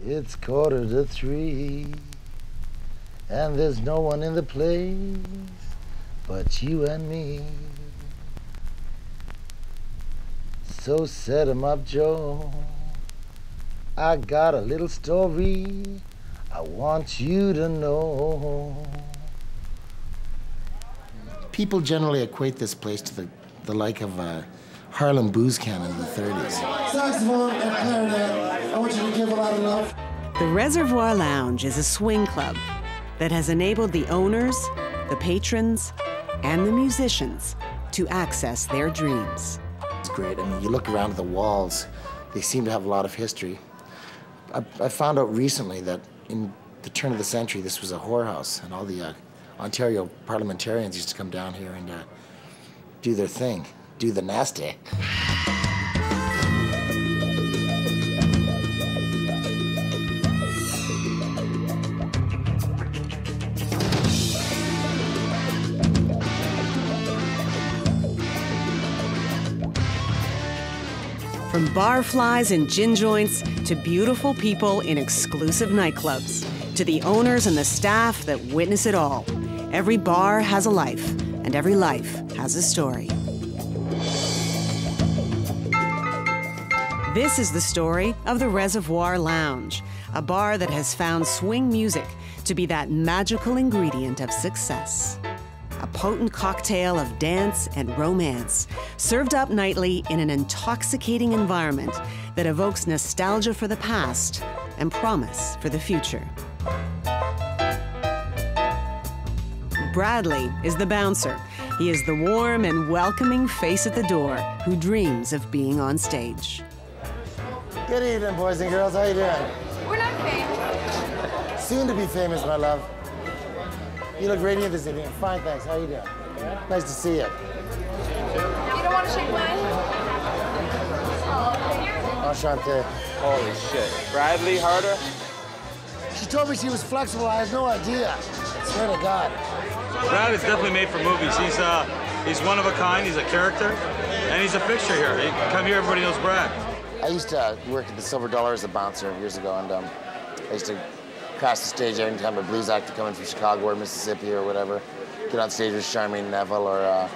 It's 2:45, and there's no one in the place but you and me. So set 'em up, Joe. I got a little story I want you to know. People generally equate this place to the like of Harlem booze can in the 30s. Saxophone and clarinet, I want you to give a lot of love. The Reservoir Lounge is a swing club that has enabled the owners, the patrons, and the musicians to access their dreams. It's great. I mean, you look around at the walls, they seem to have a lot of history. I found out recently that in the turn of the century, this was a whorehouse, and all the Ontario parliamentarians used to come down here and do their thing, do the nasty. From barflies and gin joints to beautiful people in exclusive nightclubs, to the owners and the staff that witness it all. Every bar has a life, and every life has a story. This is the story of the Reservoir Lounge, a bar that has found swing music to be that magical ingredient of success. A potent cocktail of dance and romance, served up nightly in an intoxicating environment that evokes nostalgia for the past and promise for the future. Bradley is the bouncer. He is the warm and welcoming face at the door who dreams of being on stage. Good evening, boys and girls. How you doing? We're not famous. Soon to be famous, my love. You look radiant this evening. Fine, thanks. How you doing? Nice to see you. You don't want to shake my hand? Enchanté. Holy shit. Bradley Harder? She told me she was flexible. I had no idea. I swear to God. Brad is definitely made for movies. He's one of a kind, he's a character, and he's a fixture here. You come here, everybody knows Brad. I used to work at the Silver Dollar as a bouncer years ago, and I used to crash the stage every time a blues actor coming from Chicago or Mississippi or whatever. Get on stage with Charmaine Neville or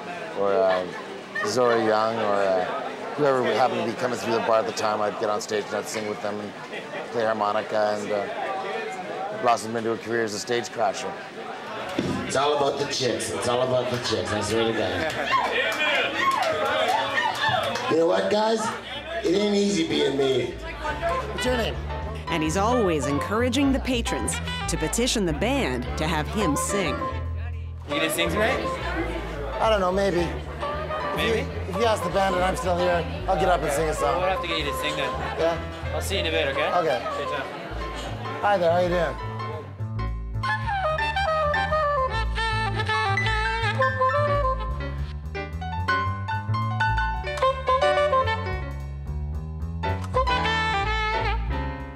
Zora Young or whoever happened to be coming through the bar at the time. I'd get on stage and I'd sing with them and play harmonica, and blossomed into a career as a stage crasher. It's all about the chicks. It's all about the chicks. I swear to God. You know what, guys? It ain't easy being me. What's your name? And he's always encouraging the patrons to petition the band to have him sing. You gonna sing tonight? I don't know, maybe. Maybe? If you ask the band and I'm still here, I'll get up and sing a song. We'll have to get you to sing then. Yeah? I'll see you in a bit, okay? Okay. Good time. Hi there, how you doing?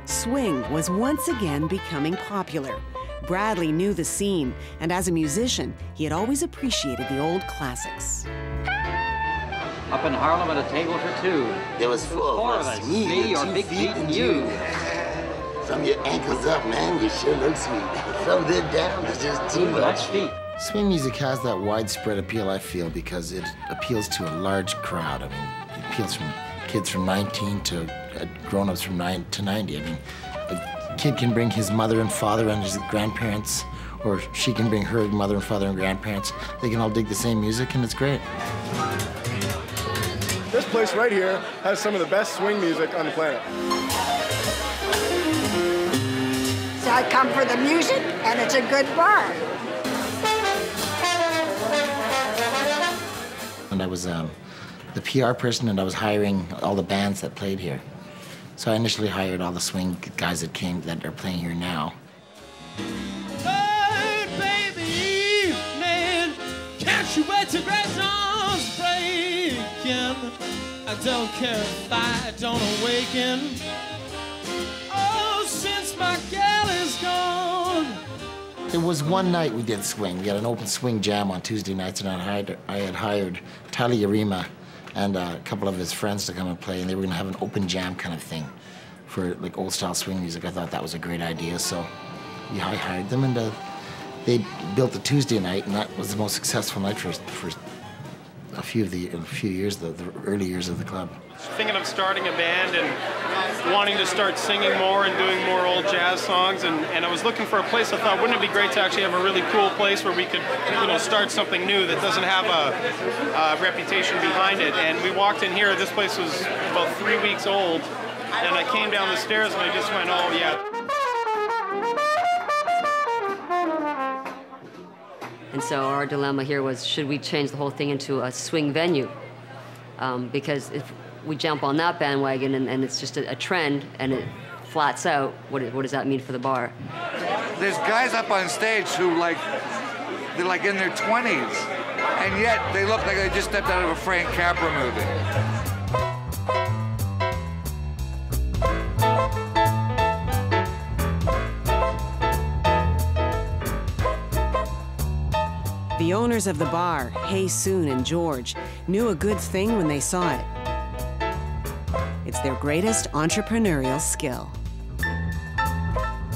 Swing was once again becoming popular. Bradley knew the scene, and as a musician, he had always appreciated the old classics. Up in Harlem at a table for two. There was four of us. Me, your big feet, and you. From your ankles up, man, you sure look sweet. From there down, it's just too much. Feet. Swing music has that widespread appeal, I feel, because it appeals to a large crowd. I mean, it appeals from kids from 19 to grown-ups from 9 to 90. I mean, a kid can bring his mother and father and his grandparents, or she can bring her mother and father and grandparents. They can all dig the same music, and it's great. This place right here has some of the best swing music on the planet. So I come for the music, and it's a good bar. And I was the PR person, and I was hiring all the bands that played here. So I initially hired all the swing guys that are playing here now. Hey, baby, man, can't you wait till Grayson's breaking? I don't care if I don't awaken. Oh, since my gal is gone. There was one night we did swing. We had an open swing jam on Tuesday nights, and I had hired Tali Yarima and a couple of his friends to come and play, and they were going to have an open jam kind of thing. for like old style swing music. I thought that was a great idea, so yeah, I hired them, and they built the Tuesday night, and that was the most successful night for a few years, the early years of the club. Thinking of starting a band and wanting to start singing more and doing more old jazz songs, and I was looking for a place. I thought, wouldn't it be great to actually have a really cool place where we could, start something new that doesn't have a reputation behind it. And we walked in here. This place was about 3 weeks old, and I came down the stairs and I just went, oh yeah. And so our dilemma here was, should we change the whole thing into a swing venue? Because if we jump on that bandwagon and it's just a trend and it flats out, what does that mean for the bar? There's guys up on stage who they're like in their 20s, and yet they look like they just stepped out of a Frank Capra movie. The owners of the bar, Hey Soon and George, knew a good thing when they saw it. It's their greatest entrepreneurial skill.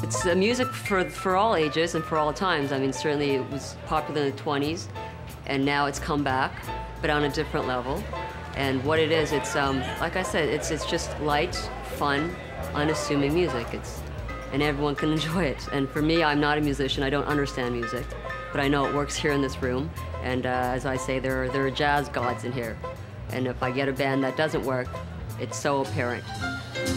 It's music for all ages and for all times. I mean, certainly it was popular in the 20s, and now it's come back, but on a different level. And what it is, it's like I said, it's just light, fun, unassuming music. And everyone can enjoy it. And for me, I'm not a musician. I don't understand music, but I know it works here in this room. And as I say, there are jazz gods in here. And if I get a band that doesn't work, it's so apparent. There's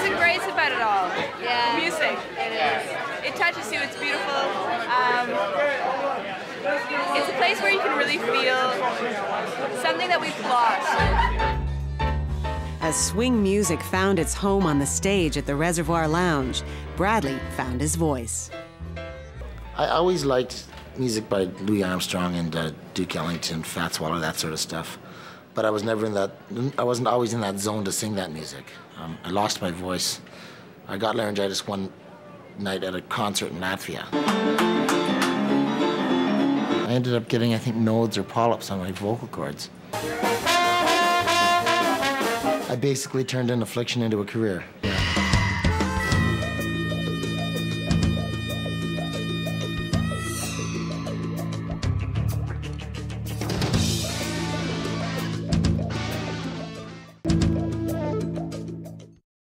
a grace about it all. Yeah. Music. It is. It touches you. It's beautiful. It's a place where you can really feel something that we've lost. As swing music found its home on the stage at the Reservoir Lounge, Bradley found his voice. I always liked music by Louis Armstrong and Duke Ellington, Fats Waller, that sort of stuff. But I was never in that. I wasn't always in that zone to sing that music. I lost my voice. I got laryngitis one night at a concert in Latvia. I ended up getting, I think, nodes or polyps on my vocal cords. I basically turned an affliction into a career. Yeah.